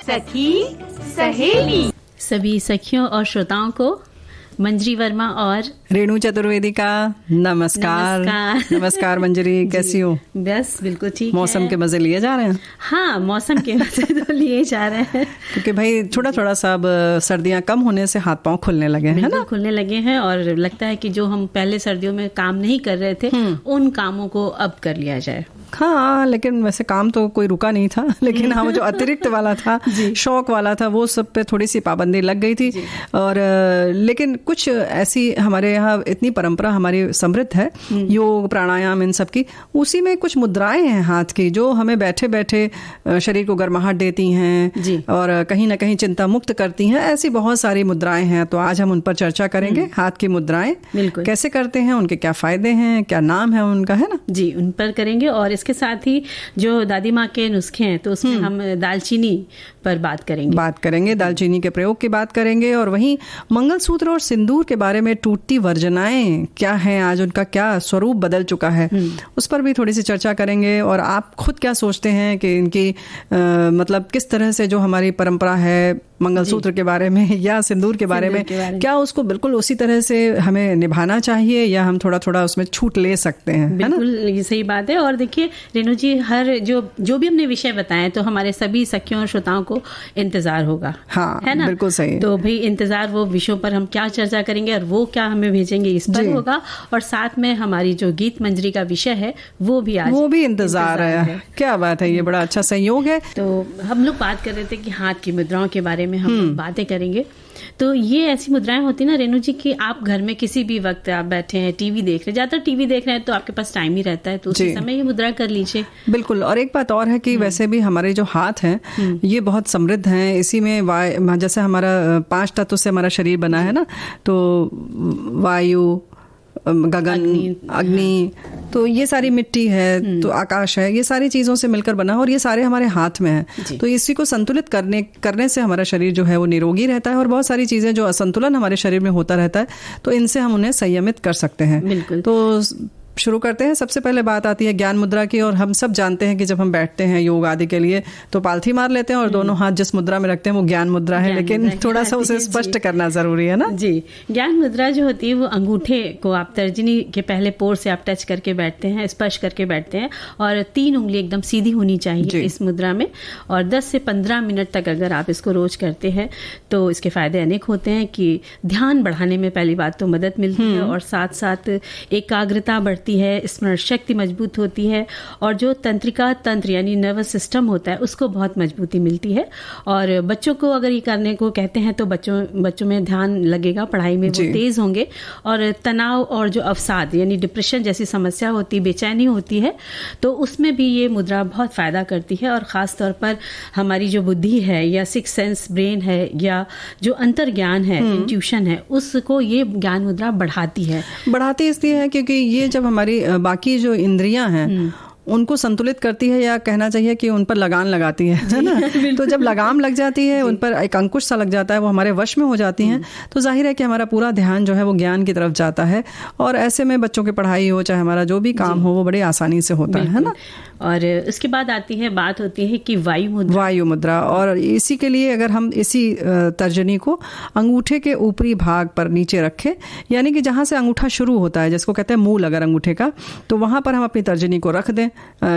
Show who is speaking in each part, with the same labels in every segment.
Speaker 1: सखी सहेली।
Speaker 2: सभी सखियों और श्रोताओं को मंजरी वर्मा और
Speaker 3: रेणु चतुर्वेदी का नमस्कार। नमस्कार मंजरी, कैसी हो?
Speaker 2: बस बिल्कुल ठीक।
Speaker 3: मौसम के मजे लिए जा रहे हैं?
Speaker 2: हाँ, मौसम के मजे तो लिए जा रहे हैं
Speaker 3: क्योंकि भाई थोड़ा थोड़ा सा अब सर्दियां कम होने से हाथ पांव खुलने लगे हैं, है ना?
Speaker 2: खुलने लगे हैं और लगता है कि जो हम पहले सर्दियों में काम नहीं कर रहे थे उन कामों को अब कर लिया जाए।
Speaker 3: हाँ, लेकिन वैसे काम तो कोई रुका नहीं था, लेकिन हाँ जो अतिरिक्त वाला था, शौक वाला था, वो सब पे थोड़ी सी पाबंदी लग गई थी। और लेकिन कुछ ऐसी हमारे यहाँ इतनी परंपरा हमारी समृद्ध है, योग प्राणायाम इन सब की, उसी में कुछ मुद्राएं हैं हाथ की जो हमें बैठे बैठे शरीर को गर्माहट देती हैं और कहीं ना कहीं चिंता मुक्त करती हैं। ऐसी बहुत सारी मुद्राएं हैं, तो आज हम उन पर चर्चा करेंगे। हाथ की मुद्राएं कैसे करते हैं, उनके क्या फायदे हैं, क्या नाम है उनका, है ना?
Speaker 2: जी, उन पर करेंगे। और इसके साथ ही जो दादी माँ के नुस्खे हैं तो उसमें हम दालचीनी पर बात करेंगे। दालचीनी के प्रयोग की बात करेंगे और वहीं मंगलसूत्र और सिंदूर के बारे में टूटती वर्जनाएं क्या हैं, आज उनका क्या स्वरूप बदल चुका है, उस पर भी थोड़ी सी चर्चा करेंगे। और आप खुद क्या सोचते हैं कि इनकी मतलब किस तरह से जो हमारी परंपरा है मंगलसूत्र के बारे में या सिंदूर के बारे में, क्या उसको बिल्कुल उसी तरह से हमें निभाना चाहिए या हम थोड़ा थोड़ा उसमें छूट ले सकते हैं? बिल्कुल, ये सही बात है। और देखिए रेणु जी, हर जो भी हमने विषय बताए तो हमारे सभी सखियों और श्रोताओं को इंतजार होगा।
Speaker 3: हाँ, है ना? बिल्कुल सही।
Speaker 2: तो भाई इंतजार, वो विषयों पर हम क्या चर्चा करेंगे और वो क्या हमें भेजेंगे इस पर होगा। और साथ में हमारी जो गीत मंजरी का विषय है वो भी आज
Speaker 3: वो भी इंतजार है। क्या बात है, ये बड़ा अच्छा संयोग है।
Speaker 2: तो हम लोग बात कर रहे थे कि हाथ की मुद्राओं के बारे में हम बातें करेंगे। तो ये ऐसी मुद्राएं होती ना रेणु जी कि आप घर में किसी भी वक्त आप बैठे हैं, टीवी देख रहे हैं, ज्यादातर टीवी देख रहे हैं तो आपके पास टाइम ही रहता है, तो उसी समय ये मुद्रा कर लीजिए।
Speaker 3: बिल्कुल। और एक बात और है कि वैसे भी हमारे जो हाथ हैं ये बहुत समृद्ध हैं। इसी में जैसे हमारा 5 तत्व से हमारा शरीर बना है ना, तो वायु, गगन, अग्नि, तो ये सारी मिट्टी है, तो आकाश है, ये सारी चीजों से मिलकर बना और ये सारे हमारे हाथ में है। तो इसी को संतुलित करने से हमारा शरीर जो है वो निरोगी रहता है और बहुत सारी चीजें जो असंतुलन हमारे शरीर में होता रहता है तो इनसे हम उन्हें संयमित कर सकते हैं। तो शुरू करते हैं। सबसे पहले बात आती है ज्ञान मुद्रा की। और हम सब जानते हैं कि जब हम बैठते हैं योग आदि के लिए तो पालथी मार लेते हैं और दोनों हाथ जिस मुद्रा में रखते हैं वो ज्ञान मुद्रा है, लेकिन थोड़ा सा उसे स्पष्ट करना जरूरी है ना?
Speaker 2: जी, ज्ञान मुद्रा जो होती है वो अंगूठे को आप तर्जनी के पहले पोर से आप टच करके बैठते हैं, स्पर्श करके बैठते हैं और 3 उंगली एकदम सीधी होनी चाहिए इस मुद्रा में। और 10 से 15 मिनट तक अगर आप इसको रोज करते हैं तो इसके फायदे अनेक होते हैं कि ध्यान बढ़ाने में पहली बात तो मदद मिलती है और साथ साथ एकाग्रता बढ़ती है, स्मरण शक्ति मजबूत होती है और जो तंत्रिका तंत्र यानी नर्वस सिस्टम होता है उसको बहुत मजबूती मिलती है। और बच्चों को अगर ये करने को कहते हैं तो बच्चों में ध्यान लगेगा, पढ़ाई में वो तेज होंगे। और तनाव और जो अवसाद यानी डिप्रेशन जैसी समस्या होती, बेचैनी होती है, तो उसमें भी ये मुद्रा बहुत फायदा करती है। और खास तौर पर हमारी जो बुद्धि है या सिक्स सेंस ब्रेन है या जो अंतर्ज्ञान है, इंट्यूशन है, उसको ये ज्ञान मुद्रा बढ़ाती
Speaker 3: इसलिए है क्योंकि ये जब हमारी बाकी जो इंद्रियां हैं उनको संतुलित करती है, या कहना चाहिए कि उन पर लगान लगाती है ना? तो जब लगाम लग जाती है, उन पर एक अंकुश सा लग जाता है, वो हमारे वश में हो जाती हैं, तो जाहिर है कि हमारा पूरा ध्यान जो है वो ज्ञान की तरफ जाता है। और ऐसे में बच्चों की पढ़ाई हो चाहे हमारा जो भी काम हो वो बड़ी आसानी से होता है ना?
Speaker 2: और उसके बाद बात होती है कि वायु मुद्रा।
Speaker 3: और इसी के लिए अगर हम इसी तर्जनी को अंगूठे के ऊपरी भाग पर नीचे रखें, यानी कि जहाँ से अंगूठा शुरू होता है, जिसको कहते हैं मूल अगर अंगूठे का, तो वहाँ पर हम अपनी तर्जनी को रख दें,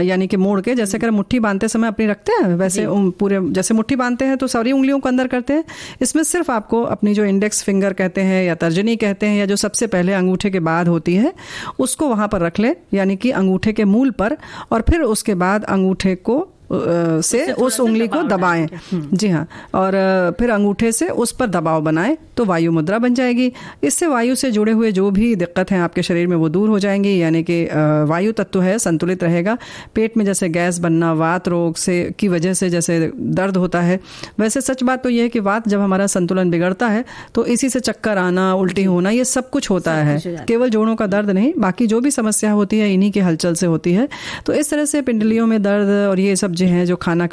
Speaker 3: यानी कि मोड़ के, जैसे अगर मुट्ठी बांधते समय अपनी रखते हैं वैसे पूरे जैसे मुट्ठी बांधते हैं तो सारी उंगलियों को अंदर करते हैं। इसमें सिर्फ आपको अपनी जो इंडेक्स फिंगर कहते हैं या तर्जनी कहते हैं या जो सबसे पहले अंगूठे के बाद होती है उसको वहां पर रख ले, यानी कि अंगूठे के मूल पर, और फिर उसके बाद अंगूठे को से उस उंगली को दबाएं। जी हाँ, और फिर अंगूठे से उस पर दबाव बनाएं तो वायु मुद्रा बन जाएगी। इससे वायु से जुड़े हुए जो भी दिक्कत हैं आपके शरीर में वो दूर हो जाएंगी, यानी कि वायु तत्व है संतुलित रहेगा। पेट में जैसे गैस बनना, वात रोग से की वजह से जैसे दर्द होता है, वैसे सच बात तो यह है कि वात जब हमारा संतुलन बिगड़ता है तो इसी से चक्कर आना, उल्टी होना, ये सब कुछ होता है। केवल जोड़ों का दर्द नहीं, बाकी जो भी समस्या होती है इन्हीं की हलचल से होती है। तो इस तरह से पिंडलियों में दर्द और ये सब जो है जो खाना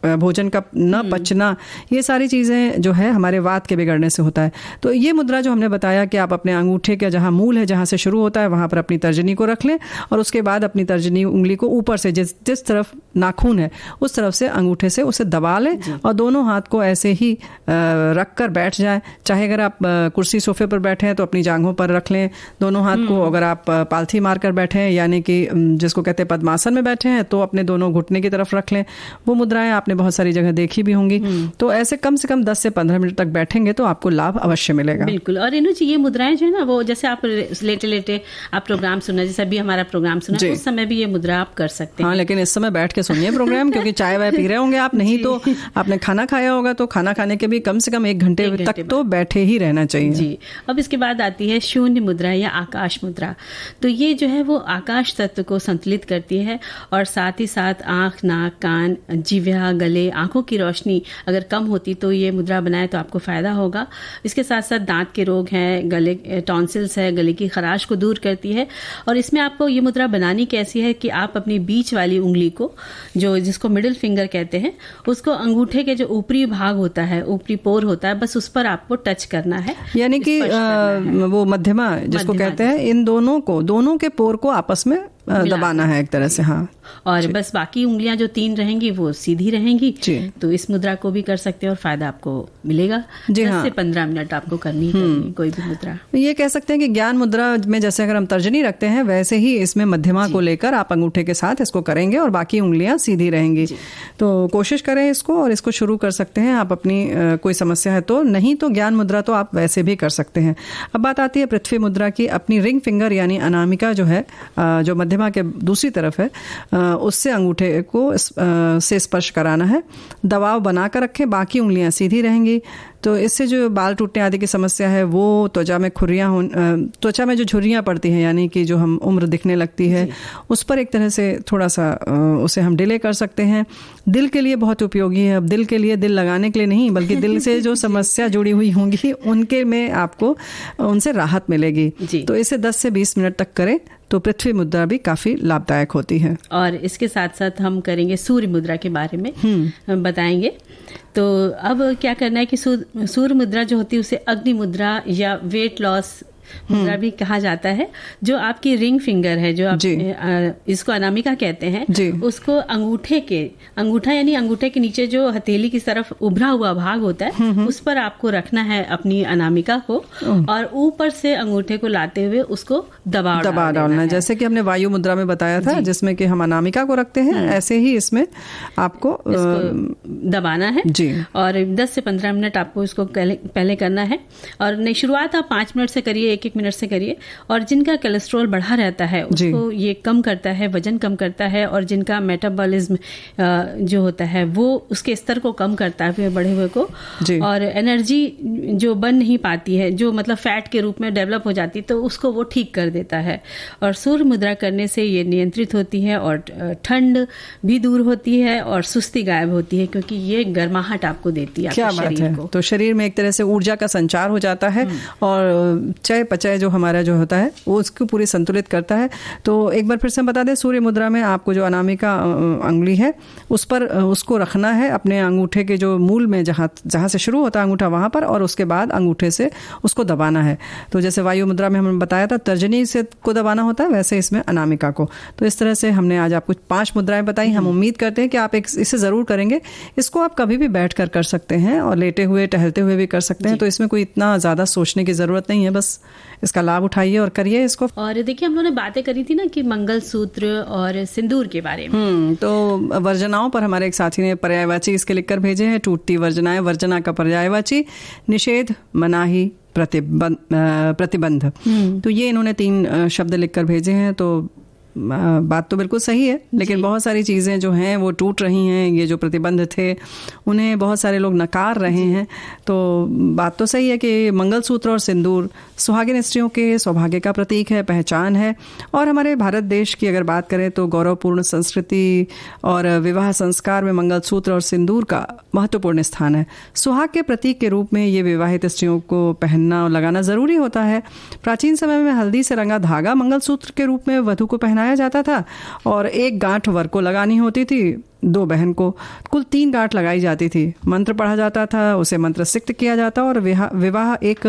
Speaker 3: भोजन का न पचना, ये सारी चीज़ें जो है हमारे वात के बिगड़ने से होता है। तो ये मुद्रा जो हमने बताया कि आप अपने अंगूठे का जहाँ मूल है, जहाँ से शुरू होता है, वहाँ पर अपनी तर्जनी को रख लें और उसके बाद अपनी तर्जनी उंगली को ऊपर से जिस तरफ नाखून है उस तरफ से अंगूठे से उसे दबा लें और दोनों हाथ को ऐसे ही रख कर बैठ जाएं। चाहे अगर आप कुर्सी सोफे पर बैठे हैं तो अपनी जांघों पर रख लें दोनों हाथ को। अगर आप पालथी मारकर बैठे हैं यानी कि जिसको कहते हैं पद्मासन में बैठे हैं तो अपने दोनों घुटने की तरफ रख लें। वो मुद्राएं आपने बहुत सारी जगह देखी भी होंगी। तो ऐसे कम से कम 10 से 15 मिनट तक बैठेंगे तो आपको लाभ अवश्य मिलेगा।
Speaker 2: बिल्कुल। और रेणु जी, ये मुद्राएं जो है ना, वो जैसे आप लेटे लेटे आप प्रोग्राम सुना, जैसे अभी हमारा प्रोग्राम सुना, उस समय भी ये मुद्रा आप कर सकते हैं।
Speaker 3: हाँ, लेकिन इस समय बैठ के सुनिए प्रोग्राम, क्योंकि चाय वाय पी रहे होंगे आप, नहीं तो आपने खाना खाया होगा, तो खाना खाने के भी कम से कम 1 घंटे तक तो बैठे ही रहना चाहिए
Speaker 2: जी। अब इसके बाद आती है शून्य मुद्रा या आकाश मुद्रा। तो ये जो है वो आकाश तत्व को संतुलित करती है और साथ ही साथ आंख, नाक, कान, जिह्वा, गले, आंखों की रोशनी अगर कम होती तो ये मुद्रा बनाए तो आपको फायदा होगा। इसके साथ साथ दांत के रोग हैं, गले टॉन्सिल्स है, गले की खराश को दूर करती है। और इसमें आपको ये मुद्रा बनानी कैसी है कि आप अपनी बीच वाली उंगली को, जो जिसको मिडिल फिंगर कहते हैं, उसको अंगूठे के जो ऊपरी भाग होता है, ऊपरी पोर होता है, बस उस पर आपको टच करना है,
Speaker 3: यानी कि वो मध्यमा जिसको कहते हैं, इन दोनों के पोर को आपस में दबाना है एक तरह से। हाँ,
Speaker 2: और बस बाकी उंगलियां जो 3 रहेंगी वो सीधी रहेंगी। तो इस मुद्रा को भी कर सकते हैं और फायदा आपको मिलेगा। 10 से 15 मिनट आपको करनी है कोई भी मुद्रा।
Speaker 3: ये कह सकते हैं कि ज्ञान मुद्रा में जैसे अगर हम तर्जनी रखते हैं वैसे ही इसमें मध्यमा को लेकर आप अंगूठे के साथ इसको करेंगे और बाकी उंगलियां सीधी रहेंगी। तो कोशिश करें इसको और इसको शुरू कर सकते हैं आप। अपनी कोई समस्या है तो, नहीं तो ज्ञान मुद्रा तो आप वैसे भी कर सकते हैं। अब बात आती है पृथ्वी मुद्रा की। अपनी रिंग फिंगर यानी अनामिका जो है, जो मध्यमा के दूसरी तरफ है, उससे अंगूठे को से स्पर्श कराना है। दबाव बनाकर रखें, बाकी उंगलियां सीधी रहेंगी। तो इससे जो बाल टूटने आदि की समस्या है, वो त्वचा में जो झुर्रियाँ पड़ती हैं यानी कि जो हम उम्र दिखने लगती है, उस पर एक तरह से थोड़ा सा उसे हम डिले कर सकते हैं। दिल के लिए बहुत उपयोगी है। अब दिल के लिए, दिल लगाने के लिए नहीं, बल्कि दिल से जो समस्या जुड़ी हुई होंगी उनके में आपको उनसे राहत मिलेगी। तो इसे 10 से 20 मिनट तक करें तो पृथ्वी मुद्रा भी काफी लाभदायक होती है।
Speaker 2: और इसके साथ साथ हम करेंगे सूर्य मुद्रा के बारे में बताएंगे। तो अब क्या करना है कि सूर्य मुद्रा जो होती है उसे अग्नि मुद्रा या वेट लॉस मुद्रा भी कहा जाता है। जो आपकी रिंग फिंगर है, जो आप इसको अनामिका कहते हैं, उसको अंगूठा यानी अंगूठे के नीचे जो हथेली की तरफ उभरा हुआ भाग होता है, उस पर आपको रखना है अपनी अनामिका को और ऊपर से अंगूठे को लाते हुए उसको दबा डालना है।
Speaker 3: जैसे कि हमने वायु मुद्रा में बताया था, जिसमें कि हम अनामिका को रखते हैं, ऐसे ही इसमें आपको
Speaker 2: दबाना है। और 10 से 15 मिनट आपको इसको पहले करना है। और शुरुआत आप 5 मिनट से करिए, 1-1 मिनट से करिए। और जिनका कोलेस्ट्रॉल बढ़ा रहता है उसको ये कम करता है, वजन कम करता है। और जिनका मेटाबॉलिज्म जो होता है वो उसके स्तर को कम करता है, बढ़े हुए को। और एनर्जी जो बन नहीं पाती है, जो मतलब फैट के रूप में डेवलप हो जाती है, तो उसको वो ठीक कर देता है। और सूर्य मुद्रा करने से ये नियंत्रित होती है और ठंड भी दूर होती है और सुस्ती गायब होती है, क्योंकि ये गर्माहट आपको देती है शरीर को।
Speaker 3: तो शरीर में एक तरह से ऊर्जा का संचार हो जाता है और चय पचय जो हमारा जो होता है वो उसको पूरी संतुलित करता है। तो एक बार फिर से बता दें, सूर्य मुद्रा में आपको जो अनामिका अंगुली है उस पर उसको रखना है अपने अंगूठे के जो मूल में, जहाँ से शुरू होता है अंगूठा वहाँ पर, और उसके बाद अंगूठे से उसको दबाना है। तो जैसे वायु मुद्रा में हमने बताया था तर्जनी से को दबाना होता है, वैसे इसमें अनामिका को। तो इस तरह से हमने आज आपको 5 मुद्राएं बताई। हम उम्मीद करते हैं कि आप इसे ज़रूर करेंगे। इसको आप कभी भी बैठ कर सकते हैं और लेटे हुए टहलते हुए भी कर सकते हैं। तो इसमें कोई इतना ज़्यादा सोचने की ज़रूरत नहीं है, बस इसका लाभ उठाइए और करिए इसको।
Speaker 2: और देखिए, हम लोगों ने बातें करी थी ना कि मंगलसूत्र और सिंदूर के बारे में।
Speaker 3: तो वर्जनाओं पर हमारे एक साथी ने पर्यायवाची इसके लिखकर भेजे हैं। टूटती वर्जनाएं, वर्जना का पर्यायवाची निषेध, मनाही, प्रतिबंध। तो ये इन्होंने 3 शब्द लिखकर भेजे हैं। तो बात तो बिल्कुल सही है, लेकिन बहुत सारी चीज़ें जो हैं वो टूट रही हैं। ये जो प्रतिबंध थे उन्हें बहुत सारे लोग नकार रहे हैं। तो बात तो सही है कि मंगलसूत्र और सिंदूर सुहागिन स्त्रियों के सौभाग्य का प्रतीक है, पहचान है। और हमारे भारत देश की अगर बात करें तो गौरवपूर्ण संस्कृति और विवाह संस्कार में मंगलसूत्र और सिंदूर का महत्वपूर्ण स्थान है। सुहाग के प्रतीक के रूप में ये विवाहित स्त्रियों को पहनना और लगाना ज़रूरी होता है। प्राचीन समय में हल्दी से रंगा धागा मंगलसूत्र के रूप में वधू को पहनाया जाता था और एक गांठ वर को लगानी होती थी। दो बहन को कुल 3 गांठ लगाई जाती थी। मंत्र पढ़ा जाता था, उसे मंत्र सिक्त किया जाता और विवाह एक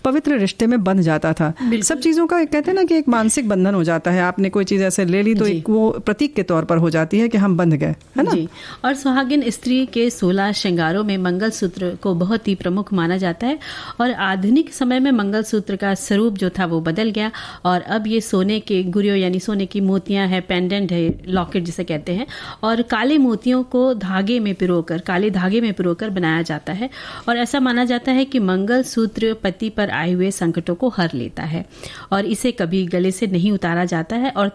Speaker 3: पवित्र रिश्ते में बंध जाता था। सब चीज़ों का कहते हैं ना कि एक मानसिक बंधन हो जाता है। आपने कोई चीज़ ऐसे ले ली तो एक वो प्रतीक के तौर पर हो जाती है कि हम बंध गए, है ना।
Speaker 2: जी। और सुहागिन स्त्री के 16 श्रृंगारों में मंगलसूत्र को बहुत ही प्रमुख माना जाता है और आधुनिक समय में मंगलसूत्र का स्वरूप जो था वो बदल गया और अब ये सोने के गुरियों यानी सोने की मोतियां है, पेंडेंट है, लॉकेट जिसे कहते हैं, और काले मोतियों को काले धागे में पिरोकर बनाया जाता है। और ऐसा माना जाता है कि मंगलसूत्र पति पर आए हुए संकटों को हर लेता है और इसे कभी गले से नहीं उतारा जाता है और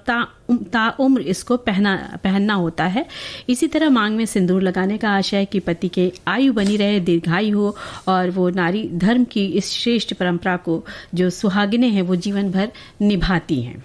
Speaker 2: ताउम्र इसको पहनना होता है। इसी तरह मांग में सिंदूर लगाने का आशय है कि पति के आयु बनी रहे, दीर्घायु हो और वो नारी धर्म की इस श्रेष्ठ परंपरा को जो सुहागिनें हैं वो जीवन भर निभाती हैं।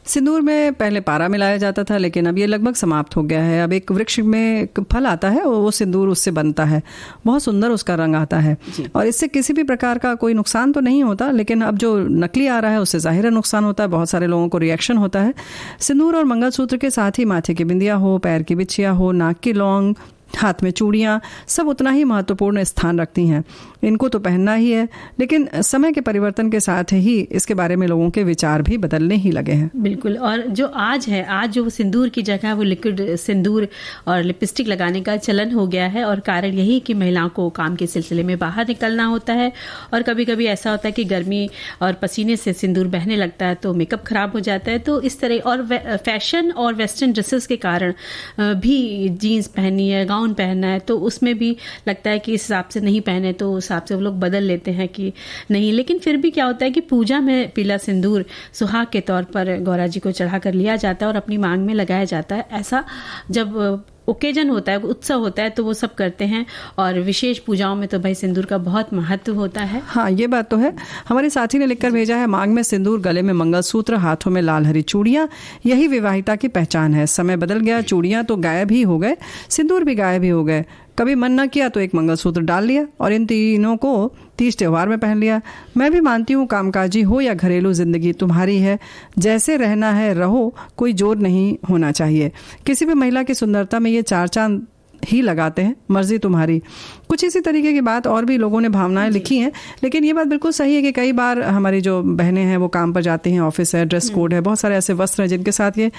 Speaker 3: सिंदूर में पहले पारा मिलाया जाता था, लेकिन अब ये लगभग समाप्त हो गया है। अब एक वृक्ष में एक फल आता है और वो सिंदूर उससे बनता है, बहुत सुंदर उसका रंग आता है और इससे किसी भी प्रकार का कोई नुकसान तो नहीं होता, लेकिन अब जो नकली आ रहा है उससे जाहिर है नुकसान होता है। बहुत सारे लोगों को रिएक्शन होता है। सिंदूर और मंगलसूत्र के साथ ही माथे की बिंदिया हो, पैर की बिछिया हो, नाक की लौंग, हाथ में चूड़ियाँ सब उतना ही महत्वपूर्ण स्थान रखती हैं। इनको तो पहनना ही है, लेकिन समय के परिवर्तन के साथ ही इसके बारे में लोगों के विचार भी बदलने ही लगे हैं।
Speaker 2: बिल्कुल। और जो आज जो सिंदूर की जगह वो लिक्विड सिंदूर और लिपस्टिक लगाने का चलन हो गया है और कारण यही कि महिलाओं को काम के सिलसिले में बाहर निकलना होता है और कभी कभी ऐसा होता है कि गर्मी और पसीने से सिंदूर बहने लगता है तो मेकअप खराब हो जाता है। तो इस तरह और फैशन और वेस्टर्न ड्रेसेस के कारण भी जीन्स पहननी है, गाउन पहनना है, तो उसमें भी लगता है कि इस हिसाब से नहीं पहने तो उस हिसाब से वो लोग बदल लेते हैं कि नहीं। लेकिन फिर भी क्या होता है कि पूजा में पीला सिंदूर सुहाग के तौर पर गौरा जी को चढ़ा कर लिया जाता है और अपनी मांग में लगाया जाता है। ऐसा जब ओकेजन होता है, उत्सव होता है तो वो सब करते हैं और विशेष पूजाओं में तो भाई सिंदूर का बहुत महत्व होता है।
Speaker 3: हाँ, ये बात तो है। हमारे साथी ने लिखकर भेजा है, मांग में सिंदूर, गले में मंगलसूत्र, हाथों में लाल हरी चूड़ियाँ, यही विवाहिता की पहचान है। समय बदल गया, चूड़ियाँ तो गायब ही हो गए, सिंदूर भी गायब ही हो गए। कभी मन न किया तो एक मंगलसूत्र डाल लिया और इन तीनों को तीज त्योहार में पहन लिया। मैं भी मानती हूँ कामकाजी हो या घरेलू जिंदगी तुम्हारी है, जैसे रहना है रहो, कोई जोर नहीं होना चाहिए। किसी भी महिला की सुंदरता में ये 4 चांद ही लगाते हैं, मर्जी तुम्हारी। कुछ इसी तरीके की बात और भी लोगों ने भावनाएं लिखी हैं, लेकिन ये बात बिल्कुल सही है कि कई बार हमारी जो बहनें हैं वो काम पर जाती हैं, ऑफिस है, ड्रेस कोड है, बहुत सारे ऐसे वस्त्र हैं जिनके साथ ये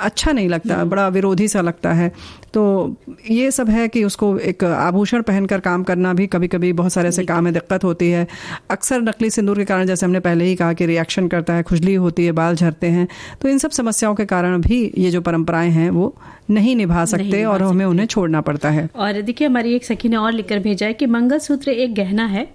Speaker 3: अच्छा नहीं लगता, बड़ा विरोधी सा लगता है। तो ये सब है कि उसको एक आभूषण पहनकर काम करना भी कभी कभी बहुत सारे ऐसे काम में दिक्कत होती है। अक्सर नकली सिंदूर के कारण, जैसे हमने पहले ही कहा, कि रिएक्शन करता है, खुजली होती है, बाल झड़ते हैं। तो इन सब समस्याओं के कारण भी ये जो परंपराएं हैं वो नहीं निभा सकते और हमें उन्हें छोड़ना पड़ता है।
Speaker 2: और देखिए, हमारी एक सखी ने और लिखकर भेजा है कि मंगलसूत्र एक गहना है,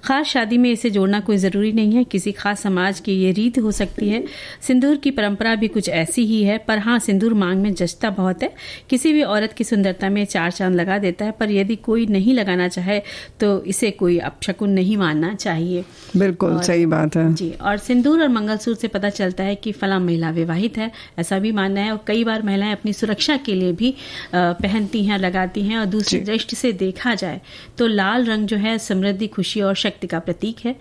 Speaker 2: खास शादी में इसे जोड़ना कोई जरूरी नहीं है, किसी खास समाज की ये रीत हो सकती है। सिंदूर की परंपरा भी कुछ ऐसी ही है, पर हाँ, सिंदूर मांग में जचता बहुत है, किसी भी औरत की सुंदरता में 4 चांद लगा देता है। पर यदि कोई नहीं लगाना चाहे तो इसे कोई अपशकुन नहीं मानना चाहिए।
Speaker 3: बिल्कुल सही बात है
Speaker 2: जी। और सिंदूर और मंगलसूत्र से पता चलता है कि फला महिला विवाहित है, ऐसा भी मानना है। और कई बार महिलाएं अपनी सुरक्षा के लिए भी पहनती हैं, लगाती हैं। और दूसरी दृष्टि से देखा जाए तो लाल रंग जो है समृद्धि, खुशी और शक्ति का प्रतीक है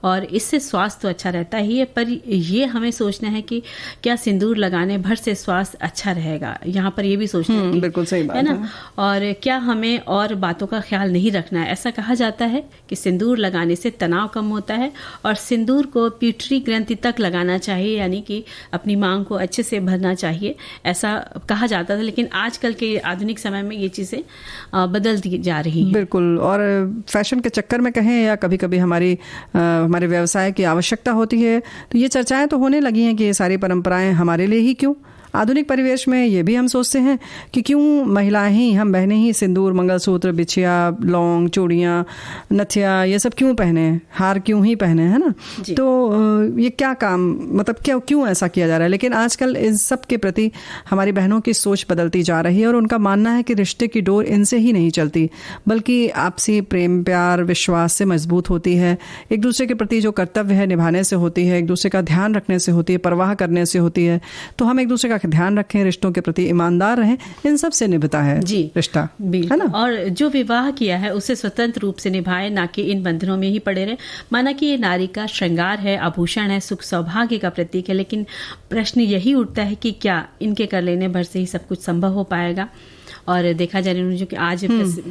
Speaker 2: और इससे स्वास्थ्य तो अच्छा रहता ही है, पर ये हमें सोचना है कि क्या सिंदूर लगाने भर से स्वास्थ्य अच्छा रहेगा, यहाँ पर ये भी सोचना है।
Speaker 3: बिल्कुल सही बात
Speaker 2: है ना। और क्या हमें और बातों का ख्याल नहीं रखना है। ऐसा कहा जाता है कि सिंदूर लगाने से तनाव कम होता है और सिंदूर को पिट्यूटरी ग्रंथि तक लगाना चाहिए, यानी कि अपनी मांग को अच्छे से भरना चाहिए, ऐसा कहा जाता था। लेकिन आजकल के आधुनिक समय में ये चीजें बदलती जा रही हैं।
Speaker 3: बिल्कुल। और फैशन के चक्कर में कहें या कभी कभी हमारे व्यवसाय की आवश्यकता होती है, तो ये चर्चाएं तो होने लगी हैं कि ये सारी परंपराएं हमारे लिए ही क्यों। आधुनिक परिवेश में ये भी हम सोचते हैं कि क्यों महिलाएं ही, हम बहनें ही सिंदूर, मंगलसूत्र, बिछिया, लौंग, चूड़ियाँ, नथिया, ये सब क्यों पहने, हार क्यों ही पहने, है ना। तो ये क्या काम, मतलब क्यों ऐसा किया जा रहा है। लेकिन आजकल इन सब के प्रति हमारी बहनों की सोच बदलती जा रही है और उनका मानना है कि रिश्ते की डोर इनसे ही नहीं चलती, बल्कि आपसी प्रेम, प्यार, विश्वास से मजबूत होती है। एक दूसरे के प्रति जो कर्तव्य है निभाने से होती है, एक दूसरे का ध्यान रखने से होती है, परवाह करने से होती है। तो हम एक दूसरे का ध्यान रखें, रिश्तों के प्रति ईमानदार रहें, इन सब से निभता है रिश्ता, है ना।
Speaker 2: और जो विवाह किया है उसे स्वतंत्र रूप से निभाए, ना कि इन बंधनों में ही पड़े रहे। माना कि ये नारी का श्रृंगार है, आभूषण है, सुख सौभाग्य का प्रतीक है। लेकिन प्रश्न यही उठता है कि क्या इनके कर लेने भर से ही सब कुछ संभव हो पाएगा। और देखा जा रहा है कि आज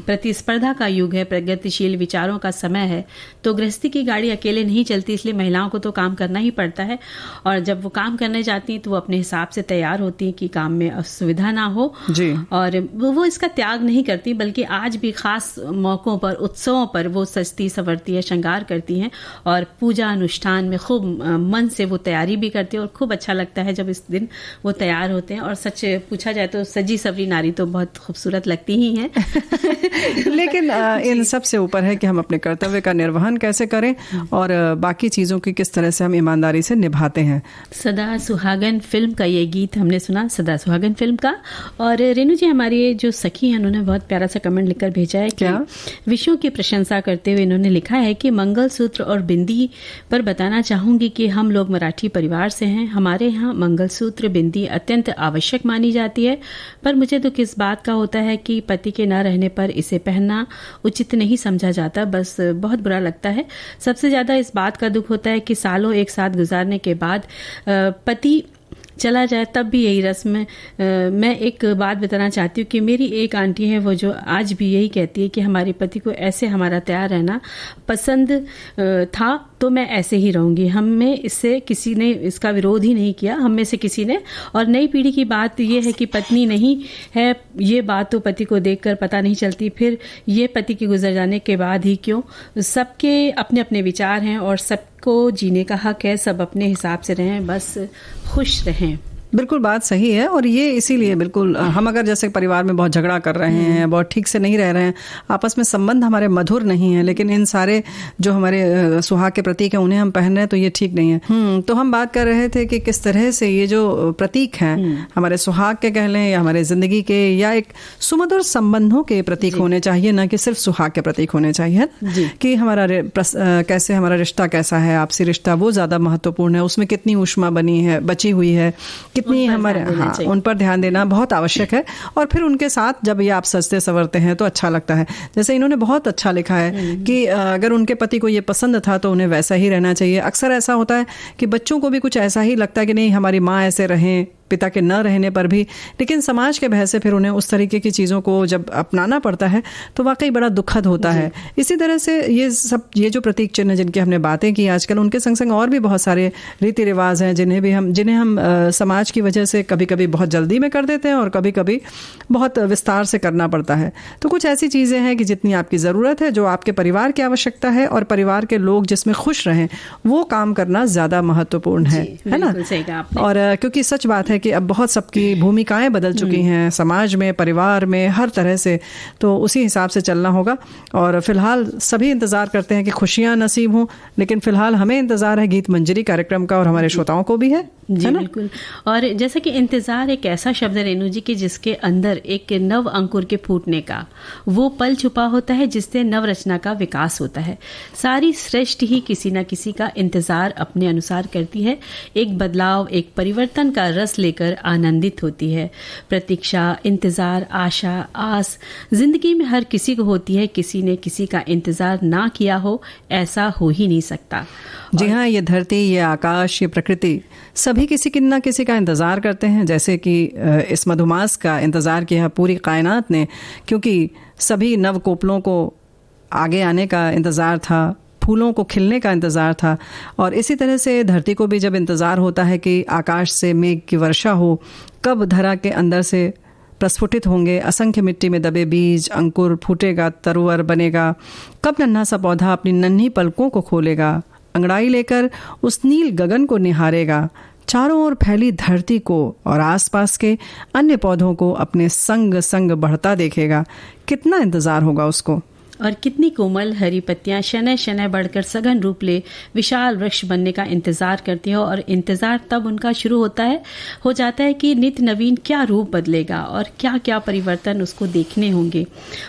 Speaker 2: प्रतिस्पर्धा का युग है, प्रगतिशील विचारों का समय है, तो गृहस्थी की गाड़ी अकेले नहीं चलती, इसलिए महिलाओं को तो काम करना ही पड़ता है। और जब वो काम करने जाती हैं तो वो अपने हिसाब से तैयार होती हैं कि काम में असुविधा ना हो जी। और वो इसका त्याग नहीं करती, बल्कि आज भी खास मौकों पर, उत्सवों पर वो सजती संवरती है, श्रृंगार करती हैं और पूजा अनुष्ठान में खूब मन से वो तैयारी भी करती है। और खूब अच्छा लगता है जब इस दिन वो तैयार होते हैं। और सच पूछा जाए तो सजी सवरी नारी तो बहुत खूबसूरत लगती ही हैं।
Speaker 3: लेकिन इन सब से ऊपर है कि हम अपने कर्तव्य का निर्वहन कैसे करें और बाकी चीज़ों की किस तरह से हम ईमानदारी से निभाते हैं।
Speaker 2: सदा सुहागन फिल्म का ये गीत हमने सुना, सदा सुहागन फिल्म का। और रेणु जी हमारी जो सखी हैं उन्होंने बहुत प्यारा सा कमेंट लिखकर भेजा है कि विषयों की प्रशंसा करते हुए इन्होंने लिखा है कि मंगलसूत्र और बिंदी पर बताना चाहूंगी कि हम लोग मराठी परिवार से हैं। हमारे यहाँ मंगलसूत्र बिंदी अत्यंत आवश्यक मानी जाती है, पर मुझे दुख इस बात का होता है कि पति के न रहने पर इसे पहनना उचित नहीं समझा जाता। बस बहुत बुरा लगता है। सबसे ज्यादा इस बात का दुख होता है कि सालों एक साथ गुजारने के बाद पति चला जाए तब भी यही रस्म। मैं एक बात बताना चाहती हूँ कि मेरी एक आंटी है, वो जो आज भी यही कहती है कि हमारे पति को ऐसे हमारा तैयार रहना पसंद था तो मैं ऐसे ही रहूंगी। हमें इससे किसी ने इसका विरोध ही नहीं किया, हम में से किसी ने। और नई पीढ़ी की बात यह है कि पत्नी नहीं है, ये बात तो पति को देखकर पता नहीं चलती, फिर ये पति के गुजर जाने के बाद ही क्यों। सबके अपने अपने विचार हैं और सबको जीने का हक है, सब अपने हिसाब से रहें, बस खुश रहें।
Speaker 3: बिल्कुल बात सही है। और ये इसीलिए बिल्कुल हम अगर जैसे परिवार में बहुत झगड़ा कर रहे हैं, बहुत ठीक से नहीं रह रहे हैं, आपस में संबंध हमारे मधुर नहीं है, लेकिन इन सारे जो हमारे सुहाग के प्रतीक हैं उन्हें हम पहन रहे हैं तो ये ठीक नहीं है। तो हम बात कर रहे थे कि किस तरह से ये जो प्रतीक हैं हमारे सुहाग के कह लें या हमारे जिंदगी के या एक सुमधुर संबंधों के प्रतीक होने चाहिए, ना कि सिर्फ सुहाग के प्रतीक होने चाहिए। कि हमारा कैसे हमारा रिश्ता कैसा है, आपसी रिश्ता वो ज्यादा महत्वपूर्ण है, उसमें कितनी ऊष्मा बनी है, बची हुई है, कितनी हमारे उन पर ध्यान देना बहुत आवश्यक है। और फिर उनके साथ जब ये आप सजते संवरते हैं तो अच्छा लगता है। जैसे इन्होंने बहुत अच्छा लिखा है कि अगर उनके पति को ये पसंद था तो उन्हें वैसा ही रहना चाहिए। अक्सर ऐसा होता है कि बच्चों को भी कुछ ऐसा ही लगता है कि नहीं हमारी माँ ऐसे रहें, पिता के न रहने पर भी, लेकिन समाज के भय से फिर उन्हें उस तरीके की चीज़ों को जब अपनाना पड़ता है तो वाकई बड़ा दुखद होता है। इसी तरह से ये जो प्रतीक चिन्ह जिनकी हमने बातें की आजकल, उनके संग संग और भी बहुत सारे रीति रिवाज हैं जिन्हें हम समाज की वजह से कभी कभी बहुत जल्दी में कर देते हैं और कभी कभी बहुत विस्तार से करना पड़ता है। तो कुछ ऐसी चीज़ें हैं कि जितनी आपकी ज़रूरत है, जो आपके परिवार की आवश्यकता है और परिवार के लोग जिसमें खुश रहें, वो काम करना ज़्यादा महत्वपूर्ण है ना। और क्योंकि सच बात है कि अब बहुत सबकी भूमिकाएं बदल चुकी हैं समाज में, परिवार में, हर तरह से, तो उसी हिसाब से चलना होगा। और फिलहाल सभी इंतजार करते हैं कि खुशियां नसीब हों, लेकिन फिलहाल हमें इंतजार है गीत मंजरी कार्यक्रम का और हमारे श्रोताओं को भी है
Speaker 2: जी बिल्कुल। और जैसा कि इंतजार एक ऐसा शब्द है रेणु जी कि जिसके अंदर एक नव अंकुर के फूटने का वो पल छुपा होता है जिससे नव रचना का विकास होता है। सारी सृष्टि ही किसी न किसी का इंतजार अपने अनुसार करती है, एक बदलाव, एक परिवर्तन का रस लेकर आनंदित होती है। प्रतीक्षा, इंतजार, आशा, आस जिंदगी में हर किसी को होती है। किसी ने किसी का इंतजार ना किया हो ऐसा हो ही नहीं सकता।
Speaker 3: जी हाँ, ये धरती, ये आकाश, ये प्रकृति सभी किसी की ना किसी का इंतज़ार करते हैं। जैसे कि इस मधुमास का इंतज़ार किया पूरी कायनात ने, क्योंकि सभी नव कोपलों को आगे आने का इंतज़ार था, फूलों को खिलने का इंतज़ार था। और इसी तरह से धरती को भी जब इंतज़ार होता है कि आकाश से मेघ की वर्षा हो, कब धरा के अंदर से प्रस्फुटित होंगे असंख्य मिट्टी में दबे बीज, अंकुर फूटेगा, तरुवर बनेगा, कब नन्हा सा पौधा अपनी नन्ही पलकों को खोलेगा, अंगड़ाई लेकर उस नील गगन को निहारेगा, चारों ओर फैली धरती को और आसपास के अन्य पौधों को अपने संग संग बढ़ता देखेगा। कितना इंतजार होगा उसको।
Speaker 2: और कितनी कोमल हरी पत्तियां शनय शनय बढ़कर सघन रूप ले विशाल वृक्ष बनने का इंतजार करती है। और इंतजार तब उनका शुरू हो जाता है कि नित नवीन क्या रूप बदलेगा और क्या क्या परिवर्तन उसको देखने होंगे।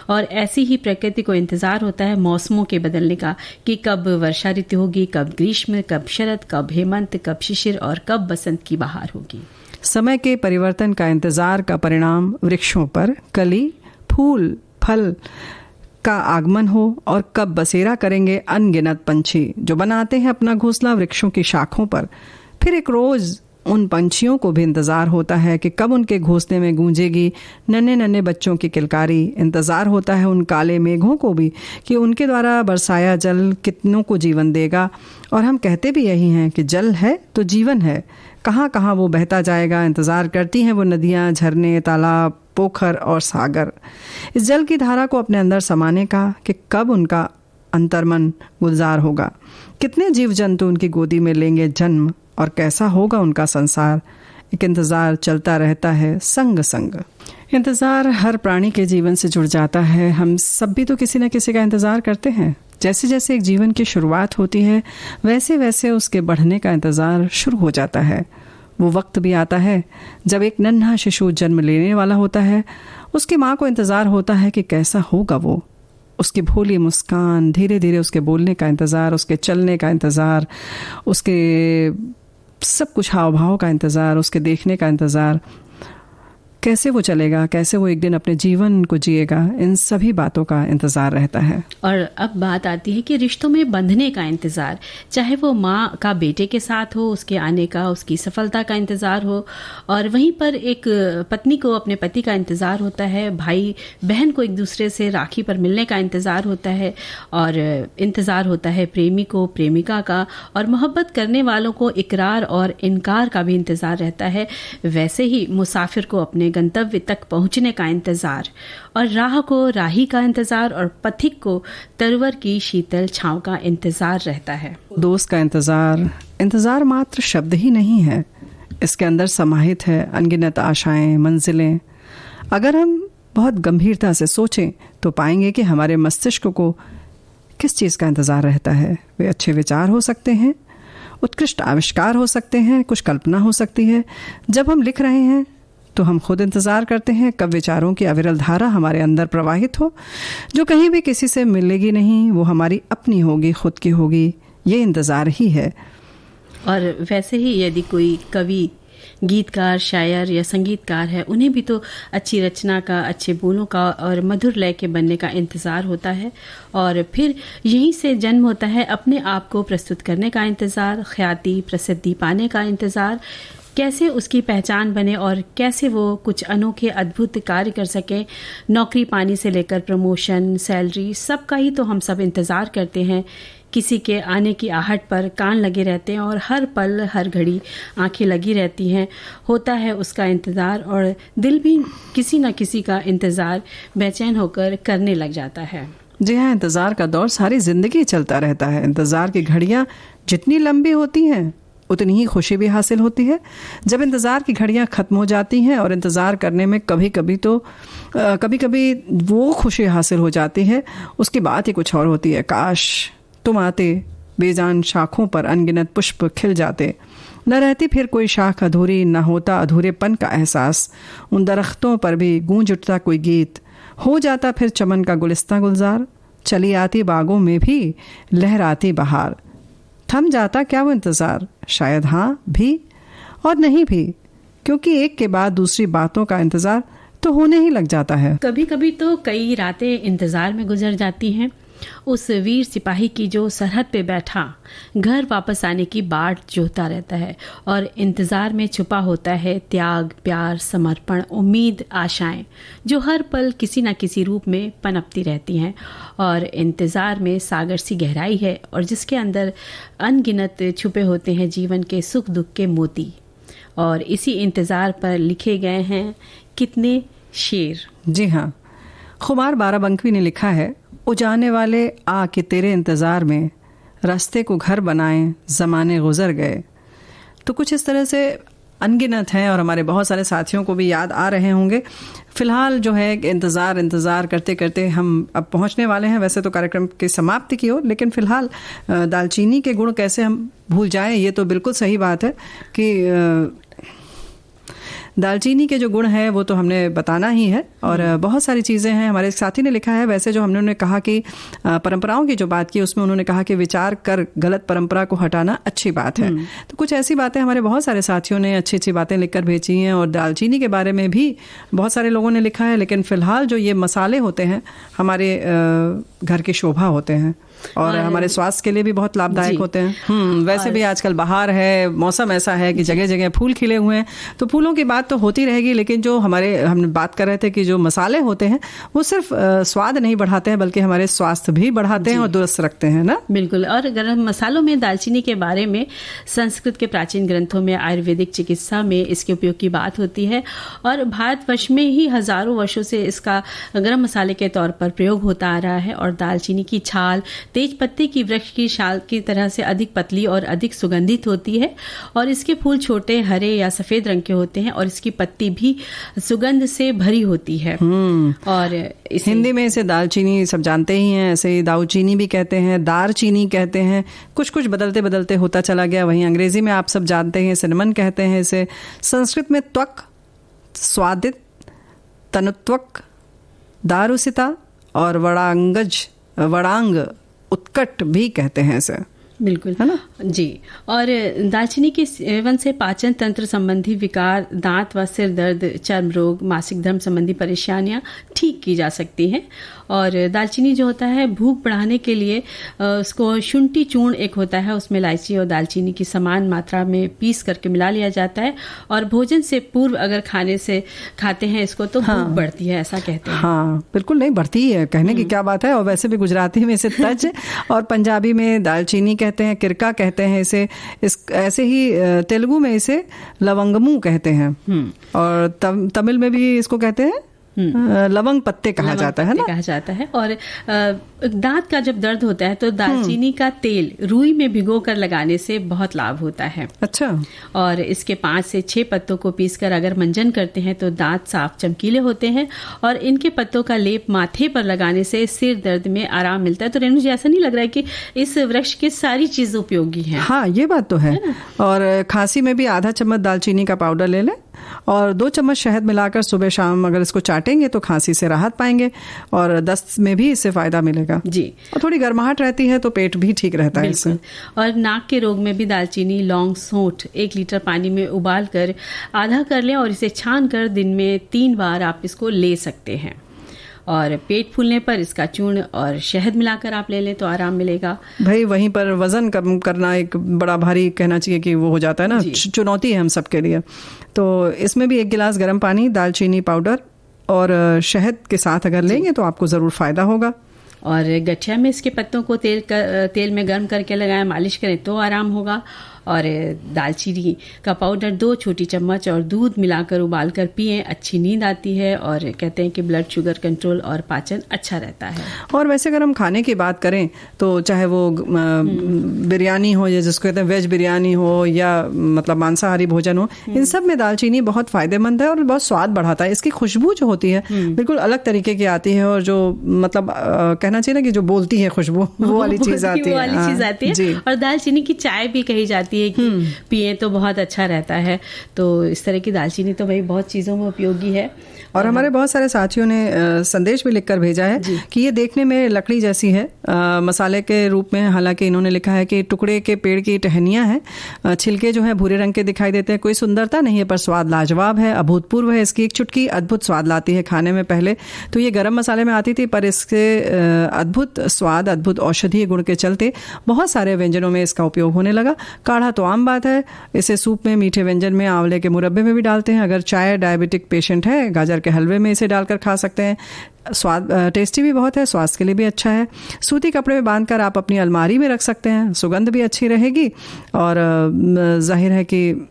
Speaker 2: और ऐसी ही प्रकृति को इंतजार होता है मौसमों के बदलने का, कि कब वर्षा ऋतु होगी, कब ग्रीष्म, कब शरद, कब हेमंत, कब शिशिर और कब बसंत की बहार होगी।
Speaker 3: समय के परिवर्तन का इंतजार का परिणाम वृक्षों पर कली, फूल, फल का आगमन हो और कब बसेरा करेंगे अनगिनत पंछी जो बनाते हैं अपना घोंसला वृक्षों की शाखों पर। फिर एक रोज उन पंछियों को भी इंतज़ार होता है कि कब उनके घोंसले में गूंजेगी नन्हे नन्हे बच्चों की किलकारी। इंतज़ार होता है उन काले मेघों को भी कि उनके द्वारा बरसाया जल कितनों को जीवन देगा। और हम कहते भी यही हैं कि जल है तो जीवन है, कहाँ कहाँ वो बहता जाएगा। इंतज़ार करती हैं वो नदियाँ, झरने, तालाब, पोखर और सागर इस जल की धारा को अपने अंदर समाने का कि कब उनका अंतर्मन गुलजार होगा। कितने जीव जंतु उनकी गोदी में लेंगे जन्म और कैसा होगा उनका संसार। एक इंतज़ार चलता रहता है संग संग। इंतज़ार हर प्राणी के जीवन से जुड़ जाता है। हम सब भी तो किसी न किसी का इंतज़ार करते हैं। जैसे जैसे एक जीवन की शुरुआत होती है वैसे वैसे उसके बढ़ने का इंतज़ार शुरू हो जाता है। वो वक्त भी आता है जब एक नन्हा शिशु जन्म लेने वाला होता है। उसकी माँ को इंतज़ार होता है कि कैसा होगा वो। उसकी भोली मुस्कान, धीरे धीरे उसके बोलने का इंतज़ार, उसके चलने का इंतज़ार, उसके सब कुछ हाव भाव का इंतज़ार, उसके देखने का इंतज़ार, कैसे वो चलेगा, कैसे वो एक दिन अपने जीवन को जिएगा, इन सभी बातों का इंतज़ार रहता है।
Speaker 2: और अब बात आती है कि रिश्तों में बंधने का इंतज़ार, चाहे वो माँ का बेटे के साथ हो, उसके आने का, उसकी सफलता का इंतज़ार हो, और वहीं पर एक पत्नी को अपने पति का इंतज़ार होता है, भाई बहन को एक दूसरे से राखी पर मिलने का इंतज़ार होता है, और इंतज़ार होता है प्रेमी को प्रेमिका का, और मोहब्बत करने वालों को इकरार और इनकार का भी इंतज़ार रहता है। वैसे ही मुसाफिर को अपने गंतव्य तक पहुंचने का इंतजार, और राह को राही का इंतजार, और पथिक को तरवर की शीतल छांव का इंतजार रहता है।
Speaker 3: दोस्त का इंतजार, इंतजार मात्र शब्द ही नहीं है, इसके अंदर समाहित है अनगिनत आशाएं, मंजिलें। अगर हम बहुत गंभीरता से सोचें तो पाएंगे कि हमारे मस्तिष्क को किस चीज़ का इंतजार रहता है। वे अच्छे विचार हो सकते हैं, उत्कृष्ट आविष्कार हो सकते हैं, कुछ कल्पना हो सकती है। जब हम लिख रहे हैं तो हम खुद इंतज़ार करते हैं कब विचारों की अविरल धारा हमारे अंदर प्रवाहित हो, जो कहीं भी किसी से मिलेगी नहीं, वो हमारी अपनी होगी, खुद की होगी। ये इंतज़ार ही है।
Speaker 2: और वैसे ही यदि कोई कवि, गीतकार, शायर या संगीतकार है, उन्हें भी तो अच्छी रचना का, अच्छे बोलों का और मधुर लय के बनने का इंतज़ार होता है, और फिर यहीं से जन्म होता है अपने आप को प्रस्तुत करने का इंतज़ार, ख्याति प्रसिद्धि पाने का इंतज़ार, कैसे उसकी पहचान बने और कैसे वो कुछ अनोखे अद्भुत कार्य कर सके। नौकरी पाने से लेकर प्रमोशन, सैलरी, सबका ही तो हम सब इंतज़ार करते हैं। किसी के आने की आहट पर कान लगे रहते हैं और हर पल हर घड़ी आंखें लगी रहती हैं। होता है उसका इंतज़ार, और दिल भी किसी न किसी का इंतज़ार बेचैन होकर करने लग जाता है।
Speaker 3: जी हाँ, इंतज़ार का दौर सारी ज़िंदगी चलता रहता है। इंतज़ार की घड़ियाँ जितनी लंबी होती हैं उतनी ही खुशी भी हासिल होती है। जब इंतज़ार की घड़ियाँ ख़त्म हो जाती हैं और इंतज़ार करने में कभी कभी वो खुशी हासिल हो जाती है, उसकी बात ही कुछ और होती है। काश तुम आते, बेजान शाखों पर अनगिनत पुष्प खिल जाते, न रहती फिर कोई शाख अधूरी, न होता अधूरेपन का एहसास, उन दरख्तों पर भी गूंज उठता कोई गीत, हो जाता फिर चमन का गुलिस्ता गुलजार, चली आती बागों में भी लहराती बहार। थम जाता क्या वो इंतज़ार? शायद हाँ भी और नहीं भी, क्योंकि एक के बाद दूसरी बातों का इंतज़ार तो होने ही लग जाता है।
Speaker 2: कभी कभी तो कई रातें इंतज़ार में गुजर जाती हैं। उस वीर सिपाही की जो सरहद पे बैठा घर वापस आने की बाट जोहता रहता है, और इंतज़ार में छुपा होता है त्याग, प्यार, समर्पण, उम्मीद, आशाएं, जो हर पल किसी न किसी रूप में पनपती रहती हैं। और इंतज़ार में सागर सी गहराई है, और जिसके अंदर अनगिनत छुपे होते हैं जीवन के सुख दुख के मोती। और इसी इंतज़ार पर लिखे गए हैं कितने शेर।
Speaker 3: जी हाँ, खुमार बाराबंकी ने लिखा है, उजाने वाले आ के तेरे इंतज़ार में रास्ते को घर बनाएं, ज़माने गुज़र गए। तो कुछ इस तरह से अनगिनत हैं, और हमारे बहुत सारे साथियों को भी याद आ रहे होंगे। फ़िलहाल जो है इंतज़ार करते करते हम अब पहुंचने वाले हैं वैसे तो कार्यक्रम की समाप्ति की ओर, लेकिन फ़िलहाल दालचीनी के गुण कैसे हम भूल जाएं। ये तो बिल्कुल सही बात है कि दालचीनी के जो गुण हैं वो तो हमने बताना ही है, और बहुत सारी चीज़ें हैं। हमारे साथी ने लिखा है, वैसे जो हमने कहा कि परंपराओं की जो बात की उसमें उन्होंने कहा कि विचार कर गलत परंपरा को हटाना अच्छी बात है। तो कुछ ऐसी बातें हमारे बहुत सारे साथियों ने अच्छी अच्छी बातें लिखकर भेजी हैं, और दालचीनी के बारे में भी बहुत सारे लोगों ने लिखा है। लेकिन फ़िलहाल जो ये मसाले होते हैं हमारे घर की शोभा होते हैं, और हमारे स्वास्थ्य के लिए भी बहुत लाभदायक होते हैं। वैसे भी आजकल बाहर है, मौसम ऐसा है कि जगह जगह फूल खिले हुए हैं, तो फूलों की बात तो होती रहेगी, लेकिन जो हम बात कर रहे थे कि जो मसाले होते हैं वो सिर्फ स्वाद नहीं बढ़ाते हैं बल्कि हमारे स्वास्थ्य भी बढ़ाते हैं और दुरुस्त रखते हैं ना।
Speaker 2: बिल्कुल। और गरम मसालों में दालचीनी के बारे में संस्कृत के प्राचीन ग्रंथों में, आयुर्वेदिक चिकित्सा में इसके उपयोग की बात होती है और भारतवर्ष में ही हजारों वर्षों से इसका गरम मसाले के तौर पर प्रयोग होता आ रहा है। और दालचीनी की छाल तेज पत्ते की वृक्ष की छाल की तरह से अधिक पतली और अधिक सुगंधित होती है और इसके फूल छोटे हरे या सफेद रंग के होते हैं और इसकी पत्ती भी सुगंध से भरी होती है। और
Speaker 3: हिंदी में इसे दालचीनी सब जानते ही हैं, ऐसे ही दालचीनी भी कहते हैं, दारचीनी कहते हैं, कुछ कुछ बदलते बदलते होता चला गया। वहीं अंग्रेजी में आप सब जानते हैं सिनेमन कहते हैं इसे। संस्कृत में त्वक, स्वादित, तनुत्वक, दारुसिता और वड़ांग उत्कट भी कहते हैं इसे।
Speaker 2: बिल्कुल, है ना जी। और दालचीनी के सेवन से पाचन तंत्र संबंधी विकार, दांत व सिर दर्द, चर्म रोग, मासिक धर्म संबंधी परेशानियां ठीक की जा सकती हैं। और दालचीनी जो होता है भूख बढ़ाने के लिए उसको शुंठी चूर्ण एक होता है, उसमें इलायची और दालचीनी की समान मात्रा में पीस करके मिला लिया जाता है और भोजन से पूर्व अगर खाते हैं इसको तो भूख बढ़ती है, ऐसा कहते हैं।
Speaker 3: हाँ बिल्कुल, नहीं बढ़ती है, कहने की क्या बात है। और वैसे भी गुजराती में इसे तज और पंजाबी में दालचीनी कहते हैं, किरका कहते हैं इसे। ऐसे ही तेलुगु में इसे लवंगमू कहते हैं और तमिल में भी इसको कहते हैं लवंग पत्ते कहा जाता है ना,
Speaker 2: कहा जाता है। और दांत का जब दर्द होता है तो दालचीनी का तेल रुई में भिगो कर लगाने से बहुत लाभ होता है।
Speaker 3: अच्छा।
Speaker 2: और इसके 5 से 6 पत्तों को पीसकर अगर मंजन करते हैं तो दांत साफ चमकीले होते हैं और इनके पत्तों का लेप माथे पर लगाने से सिर दर्द में आराम मिलता है। तो रेणु जी, ऐसा नहीं लग रहा है कि इस वृक्ष की सारी चीज उपयोगी है?
Speaker 3: हाँ, ये बात तो है। और खांसी में भी आधा चम्मच दालचीनी का पाउडर ले लें और 2 चम्मच शहद मिलाकर सुबह शाम अगर इसको चाटेंगे तो खांसी से राहत पाएंगे और दस्त में भी इससे फायदा मिलेगा
Speaker 2: जी।
Speaker 3: और थोड़ी गर्माहट रहती है तो पेट भी ठीक रहता है इससे।
Speaker 2: और नाक के रोग में भी दालचीनी, लौंग, सौंठ 1 लीटर पानी में उबाल कर आधा कर लें और इसे छान कर दिन में 3 बार आप इसको ले सकते हैं। और पेट फूलने पर इसका चूर्ण और शहद मिलाकर आप ले लें तो आराम मिलेगा।
Speaker 3: भाई वहीं पर वजन कम करना एक बड़ा भारी कहना चाहिए कि वो हो जाता है ना, चुनौती है हम सबके लिए। तो इसमें भी 1 गिलास गर्म पानी, दालचीनी पाउडर और शहद के साथ अगर लेंगे तो आपको ज़रूर फ़ायदा होगा।
Speaker 2: और गठिया में इसके पत्तों को तेल में गर्म करके लगाएं, मालिश करें तो आराम होगा। और दालचीनी का पाउडर 2 छोटी चम्मच और दूध मिलाकर उबालकर पिएं, अच्छी नींद आती है और कहते हैं कि ब्लड शुगर कंट्रोल और पाचन अच्छा रहता है।
Speaker 3: और वैसे अगर हम खाने की बात करें तो चाहे वो बिरयानी हो या जिसको कहते हैं वेज बिरयानी हो या मतलब मांसाहारी भोजन हो, इन सब में दालचीनी बहुत फायदेमंद है और बहुत स्वाद बढ़ाता है। इसकी खुशबू जो होती है बिल्कुल अलग तरीके की आती है और जो मतलब कहना चाहिए ना कि जो बोलती है खुशबू, वो वाली चीज आती है।
Speaker 2: और दालचीनी की चाय भी कही जाती है कि पिए तो बहुत अच्छा रहता है। तो इस तरह की दालचीनी तो भाई बहुत चीज़ों में उपयोगी है।
Speaker 3: और हमारे बहुत सारे साथियों ने संदेश भी लिखकर भेजा है कि ये देखने में लकड़ी जैसी है, मसाले के रूप में। हालांकि इन्होंने लिखा है कि टुकड़े के पेड़ की टहनियाँ हैं, छिलके जो है भूरे रंग के दिखाई देते हैं। कोई सुंदरता नहीं है पर स्वाद लाजवाब है, अभूतपूर्व है। इसकी एक चुटकी अद्भुत स्वाद लाती है खाने में। पहले तो ये गरम मसाले में आती थी पर इसके अद्भुत स्वाद, अद्भुत औषधीय गुण के चलते बहुत सारे व्यंजनों में इसका उपयोग होने लगा। काढ़ा तो आम बात है, इसे सूप में, मीठे व्यंजन में, आंवले के मुरब्बे में भी डालते हैं। अगर चाय डायबिटिक पेशेंट है, गाजर के हलवे में इसे डालकर खा सकते हैं। स्वाद टेस्टी भी बहुत है, स्वास्थ्य के लिए भी अच्छा है। सूती कपड़े में बांधकर आप अपनी अलमारी में रख सकते हैं, सुगंध भी अच्छी रहेगी और जाहिर है कि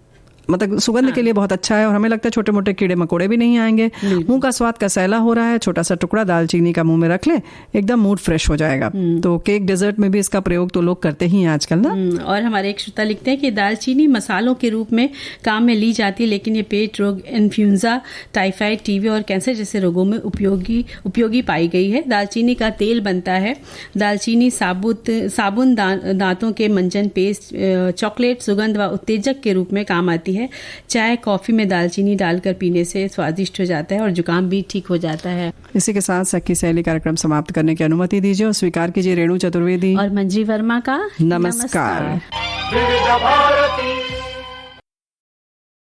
Speaker 3: मतलब सुगंध के लिए बहुत अच्छा है। और हमें लगता है छोटे मोटे कीड़े मकोड़े भी नहीं आएंगे। मुंह का स्वाद कसैला हो रहा है, छोटा सा टुकड़ा दालचीनी का मुंह में रख लें, एकदम मूड फ्रेश हो जाएगा। तो केक डेजर्ट में भी इसका प्रयोग तो लोग करते ही हैं आजकल ना।
Speaker 2: और हमारे एक श्रोता लिखते हैं कि दालचीनी मसालों के रूप में काम में ली जाती है, लेकिन ये पेट रोग, इन्फ्लुएंजा, टाइफाइड, टीबी और कैंसर जैसे रोगों में उपयोगी पाई गई है। दालचीनी का तेल बनता है। दालचीनी साबुन, दांतों के मंजन, पेस्ट, चॉकलेट, सुगंध व उत्तेजक के रूप में काम आती है। चाय, कॉफी में दालचीनी डालकर पीने से स्वादिष्ट हो जाता है और जुकाम भी ठीक हो जाता है।
Speaker 3: इसी के साथ सखी सहेली कार्यक्रम समाप्त करने की अनुमति दीजिए और स्वीकार कीजिए रेणु चतुर्वेदी
Speaker 2: और मंजी वर्मा का
Speaker 3: नमस्कार।